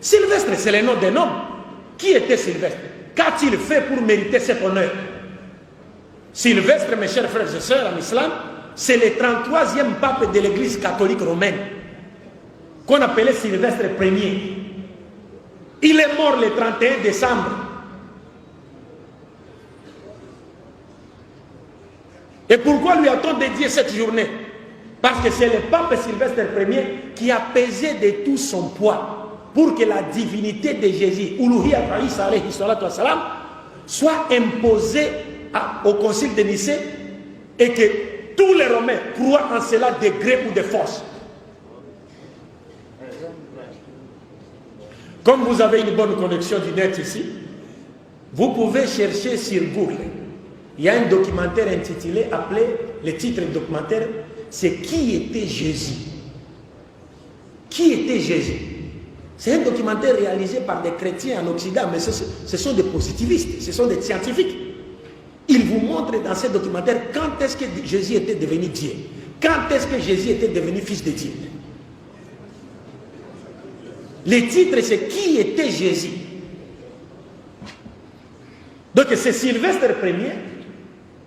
Sylvestre, c'est le nom d'un homme. Qui était Sylvestre? Qu'a-t-il fait pour mériter cet honneur? Sylvestre, mes chers frères et sœurs en islam, c'est le 33e pape de l'église catholique romaine, qu'on appelait Sylvestre Ier. Il est mort le 31 décembre. Et pourquoi lui a-t-on dédié cette journée? Parce que c'est le pape Sylvestre Ier qui a pesé de tout son poids pour que la divinité de Jésus, Uluhiyya Isa alayhi salatu wassalam, soit imposée au concile de Nicée et que tous les Romains croient en cela de gré ou de force. Comme vous avez une bonne connexion du net ici, vous pouvez chercher sur Google. Il y a un documentaire intitulé, appelé, le titre du documentaire, c'est Qui était Jésus? Qui était Jésus? C'est un documentaire réalisé par des chrétiens en Occident, mais ce sont des positivistes, ce sont des scientifiques. Ils vous montrent dans ce documentaire quand est-ce que Jésus était devenu Dieu, quand est-ce que Jésus était devenu fils de Dieu. Le titre, c'est Qui était Jésus? Donc c'est Sylvestre Ier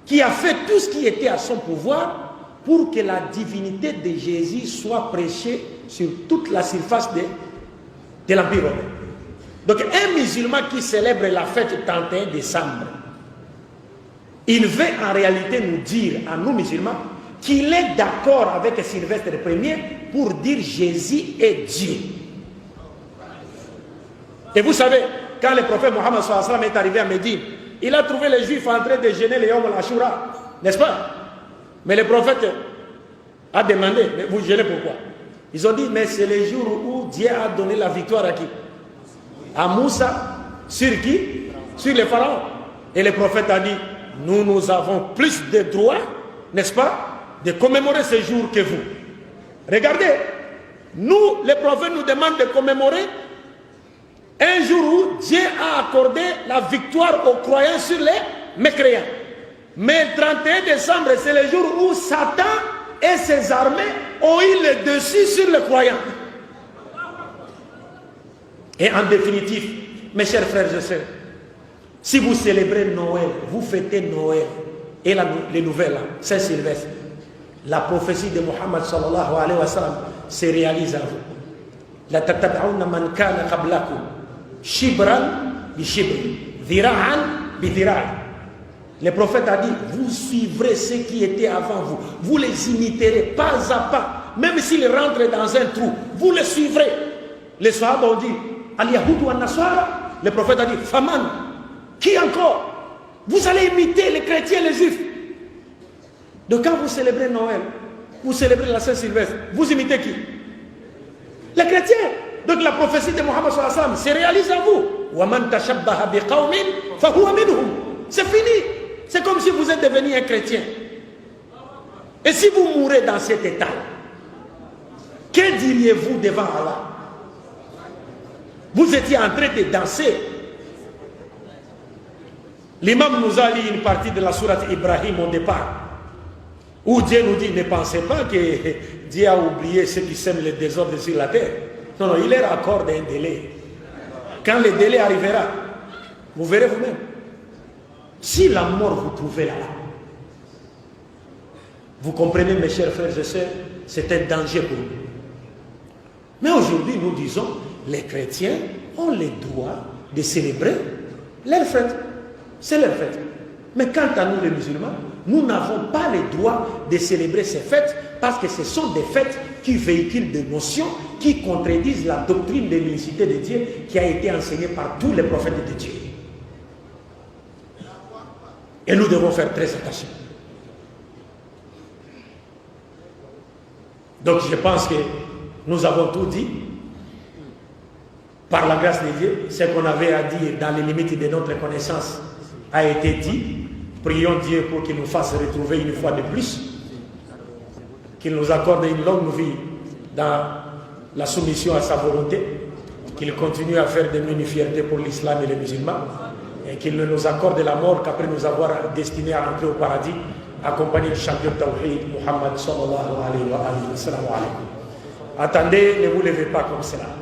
qui a fait tout ce qui était à son pouvoir pour que la divinité de Jésus soit prêchée sur toute la surface de l'Empire romain. Donc un musulman qui célèbre la fête du 31 décembre, il veut en réalité nous dire, à nous musulmans, qu'il est d'accord avec Sylvestre Ier pour dire Jésus est Dieu. Et vous savez, quand le prophète Mohammed sallallahu alayhi wa sallam est arrivé à Médine, il a trouvé les Juifs en train de jeûner le Yom al-Ashura, n'est-ce pas? Mais le prophète a demandé, mais vous jeûnez pourquoi? Ils ont dit, mais c'est le jour où Dieu a donné la victoire à qui? À Moussa, sur qui? Sur les pharaons. Et le prophète a dit, nous avons plus de droits, n'est-ce pas, de commémorer ce jour que vous. Regardez, nous, les prophètes nous demandent de commémorer un jour où Dieu a accordé la victoire aux croyants sur les mécréants. Mais le 31 décembre, c'est le jour où Satan et ses armées ont eu le dessus sur les croyants. Et en définitive, mes chers frères et sœurs, si vous célébrez Noël, vous fêtez Noël et les nouvelles, Saint-Sylvestre, la prophétie de Mohammed sallallahu alayhi wa sallam se réalise à vous. La tatab'ouna man kana qablakum shibran bi shibri, dhira'an bi dhira'i. Le prophète a dit, vous suivrez ceux qui étaient avant vous, vous les imiterez pas à pas, même s'ils rentrent dans un trou, vous les suivrez. Les Sahaba ont dit, al-Yahoud wa Nasara, le prophète a dit, Faman, qui encore? Vous allez imiter les chrétiens et les juifs. Donc quand vous célébrez Noël, vous célébrez la Saint-Sylvestre, vous imitez qui? Les chrétiens. Donc la prophétie de Mohammed sallallahu alayhi wa sallam se réalise à vous. وَمَنْ تَشَبَّهَ بِقَوْمٍ فَهُوَ مِنْهُمْ. C'est fini. C'est comme si vous êtes devenu un chrétien. Et si vous mourrez dans cet état, que diriez-vous devant Allah? Vous étiez en train de danser. L'imam nous a lu une partie de la sourate Ibrahim au départ, où Dieu nous dit, ne pensez pas que Dieu a oublié ceux qui sèment le désordre sur la terre. Non, non, il leur accorde un délai. Quand le délai arrivera, vous verrez vous-même. Si la mort vous trouvez là, vous comprenez, mes chers frères et sœurs, c'est un danger pour nous. Mais aujourd'hui, nous disons, les chrétiens ont le droit de célébrer leur fête. C'est leur fête. Mais quant à nous, les musulmans, nous n'avons pas le droit de célébrer ces fêtes parce que ce sont des fêtes qui véhiculent des notions qui contredisent la doctrine de l'unicité de Dieu qui a été enseignée par tous les prophètes de Dieu. Et nous devons faire très attention. Donc je pense que nous avons tout dit. Par la grâce de Dieu, ce qu'on avait à dire dans les limites de notre connaissance a été dit. Prions Dieu pour qu'il nous fasse retrouver une fois de plus, qu'il nous accorde une longue vie dans la soumission à sa volonté, qu'il continue à faire de nous une fierté pour l'islam et les musulmans, et qu'il ne nous accorde la mort qu'après nous avoir destinés à entrer au paradis, accompagné du champion Tawhid, Muhammad sallallahu alayhi wa sallam. Attendez, ne vous levez pas comme cela.